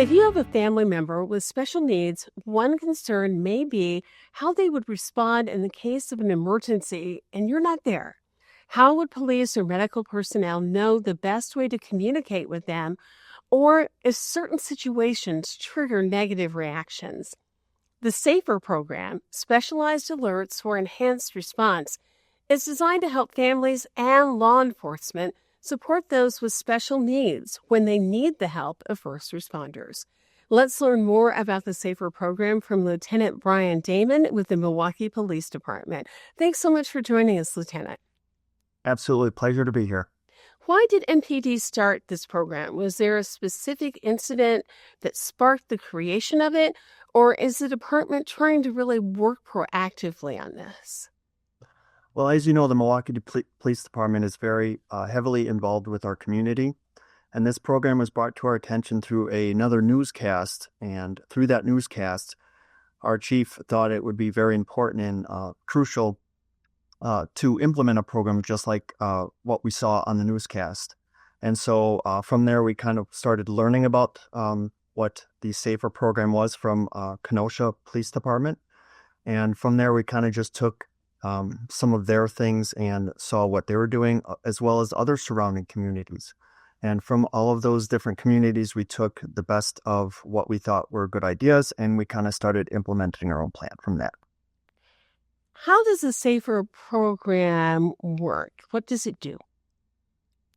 If you have a family member with special needs, one concern may be how they would respond in the case of an emergency and you're not there. How would police or medical personnel know the best way to communicate with them, or if certain situations trigger negative reactions? The SAFER program, Specialized Alerts for Enhanced Response, is designed to help families and law enforcement support those with special needs when they need the help of first responders. Let's learn more about the SAFER program from Lieutenant Brian Damon with the Milwaukee Police Department. Thanks so much for joining us, Lieutenant. Absolutely. Pleasure to be here. Why did MPD start this program? Was there a specific incident that sparked the creation of it, or is the department trying to really work proactively on this? Well, as you know, the Milwaukee Police Department is very heavily involved with our community, and this program was brought to our attention through another newscast, and through that newscast, our chief thought it would be very important and crucial to implement a program just like what we saw on the newscast. And so from there, we kind of started learning about what the SAFER program was from Kenosha Police Department. And from there, we kind of just took some of their things and saw what they were doing, as well as other surrounding communities. And from all of those different communities, we took the best of what we thought were good ideas, and we kind of started implementing our own plan from that. How does the SAFER program work? What does it do?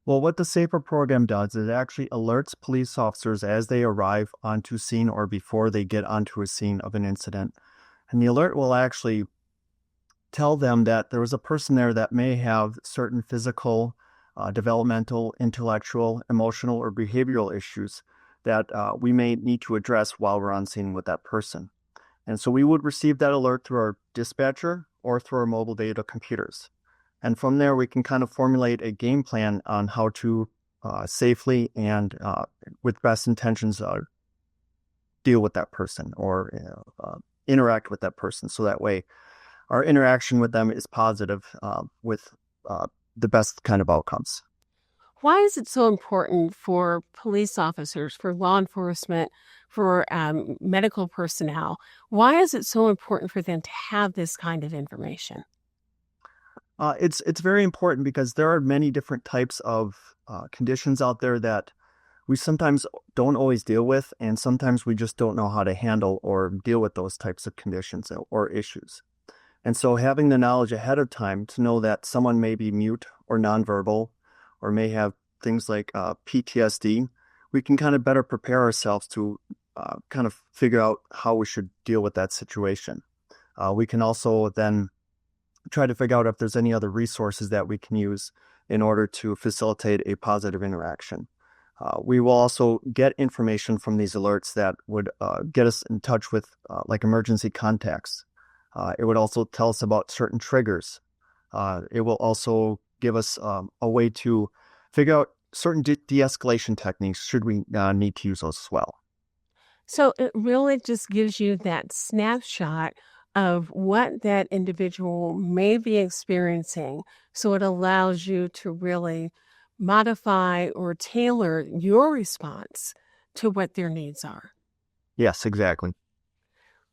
Well, what the SAFER program does is it actually alerts police officers as they arrive onto scene or before they get onto a scene of an incident. And the alert will actually tell them that there was a person there that may have certain physical, developmental, intellectual, emotional, or behavioral issues that we may need to address while we're on scene with that person. And so we would receive that alert through our dispatcher or through our mobile data computers. And from there, we can kind of formulate a game plan on how to safely and with best intentions deal with that person or interact with that person. So that way, our interaction with them is positive with the best kind of outcomes. Why is it so important for police officers, for law enforcement, for medical personnel? Why is it so important for them to have this kind of information? It's very important because there are many different types of conditions out there that we sometimes don't always deal with, and sometimes we just don't know how to handle or deal with those types of conditions or issues. And so having the knowledge ahead of time to know that someone may be mute or nonverbal or may have things like PTSD, we can kind of better prepare ourselves to kind of figure out how we should deal with that situation. We can also then try to figure out if there's any other resources that we can use in order to facilitate a positive interaction. We will also get information from these alerts that would get us in touch with like emergency contacts. It would also tell us about certain triggers. It will also give us a way to figure out certain de-escalation techniques should we need to use those as well. So it really just gives you that snapshot of what that individual may be experiencing. So it allows you to really modify or tailor your response to what their needs are. Yes, exactly.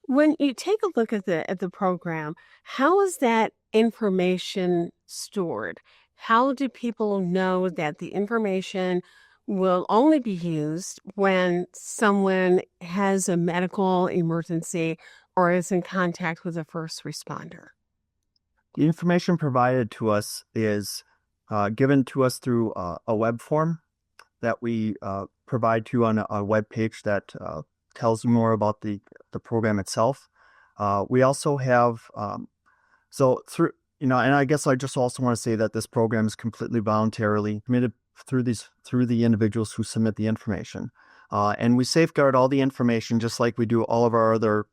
When you take a look at the program, how is that information stored? How do people know that the information will only be used when someone has a medical emergency or is in contact with a first responder? The information provided to us is given to us through a web form that we provide to you on a web page that tells you more about the program itself. We also have, so through, and I guess I just also want to say that this program is completely voluntarily committed through the individuals who submit the information. And we safeguard all the information just like we do all of our other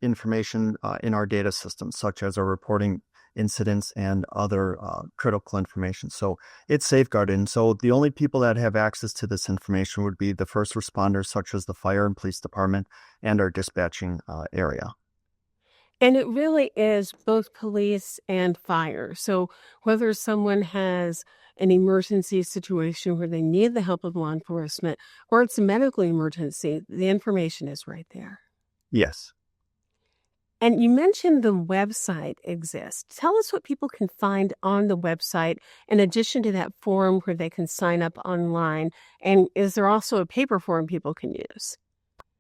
information in our data systems, such as our reporting incidents and other critical information. So it's safeguarded. And so the only people that have access to this information would be the first responders, such as the fire and police department and our dispatching area. And it really is both police and fire. So whether someone has an emergency situation where they need the help of law enforcement or it's a medical emergency, the information is right there. Yes. And you mentioned the website exists. Tell us what people can find on the website in addition to that form where they can sign up online. And is there also a paper form people can use?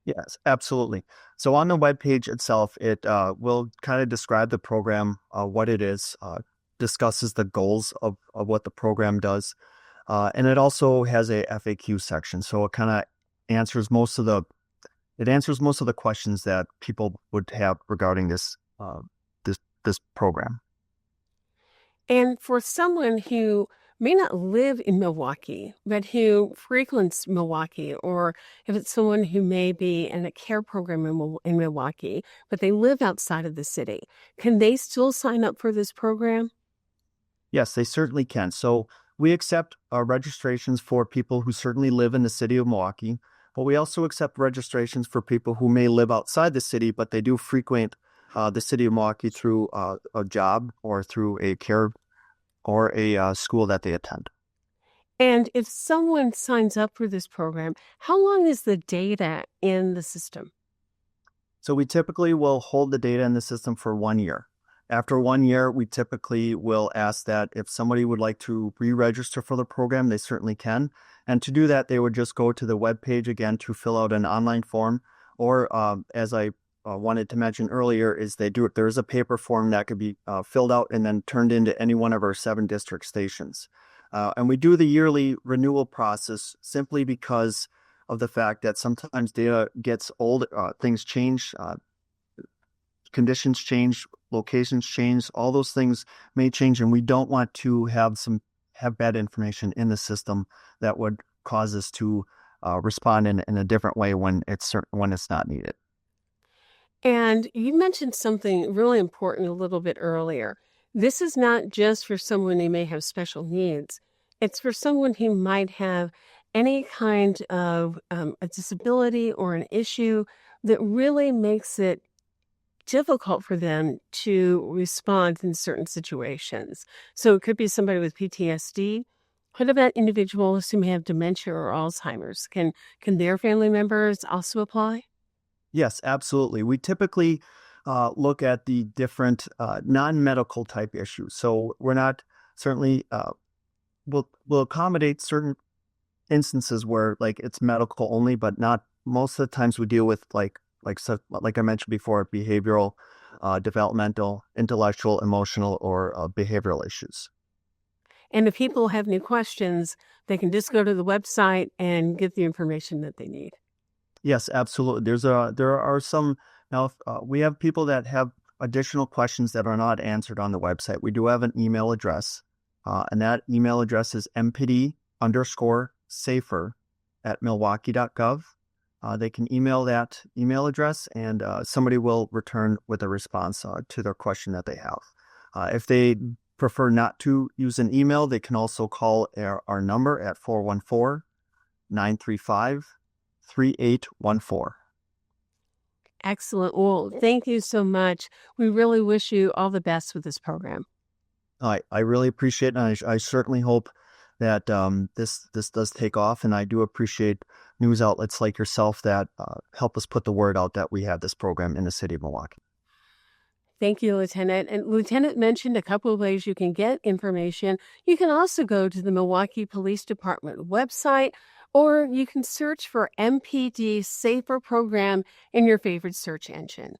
Yes, absolutely. So on the webpage itself, it will kind of describe the program, what it is, discusses the goals of what the program does. And it also has a FAQ section. So it kind of answers most of the questions that people would have regarding this program. And for someone who may not live in Milwaukee, but who frequents Milwaukee, or if it's someone who may be in a care program in Milwaukee, but they live outside of the city, can they still sign up for this program? Yes, they certainly can. So we accept registrations for people who certainly live in the city of Milwaukee, but we also accept registrations for people who may live outside the city, but they do frequent the city of Milwaukee through a job or through a care or a school that they attend. And if someone signs up for this program, how long is the data in the system? So we typically will hold the data in the system for 1 year. After 1 year, we typically will ask that if somebody would like to re-register for the program, they certainly can. And to do that, they would just go to the webpage again to fill out an online form. Or as I wanted to mention earlier, is there is a paper form that could be filled out and then turned into any one of our 7 district stations. And we do the yearly renewal process simply because of the fact that sometimes data gets old, things change, conditions change, locations change, all those things may change, and we don't want to have bad information in the system that would cause us to respond in a different way when it's not needed. And you mentioned something really important a little bit earlier. This is not just for someone who may have special needs. It's for someone who might have any kind of a disability or an issue that really makes it difficult for them to respond in certain situations. So it could be somebody with PTSD. What about individuals who may have dementia or Alzheimer's? Can their family members also apply? Yes, absolutely. We typically look at the different non-medical type issues. So we're not certainly we'll accommodate certain instances where like it's medical only, but not most of the times we deal with like I mentioned before, behavioral, developmental, intellectual, emotional, or behavioral issues. And if people have any questions, they can just go to the website and get the information that they need. Yes, absolutely. There are some now. We have people that have additional questions that are not answered on the website. We do have an email address, and that email address is mpd_safer@milwaukee.gov. They can email that email address, and somebody will return with a response to their question that they have. If they prefer not to use an email, they can also call our number at 414-935-3814. Excellent. Well, thank you so much. We really wish you all the best with this program. I really appreciate it, and I certainly hope that this does take off, and I do appreciate news outlets like yourself that help us put the word out that we have this program in the city of Milwaukee. Thank you, Lieutenant. And Lieutenant mentioned a couple of ways you can get information. You can also go to the Milwaukee Police Department website, or you can search for MPD Safer Program in your favorite search engine.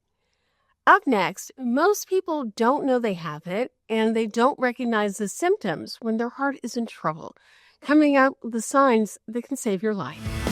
Up next, most people don't know they have it, and they don't recognize the symptoms when their heart is in trouble. Coming up, the signs that can save your life.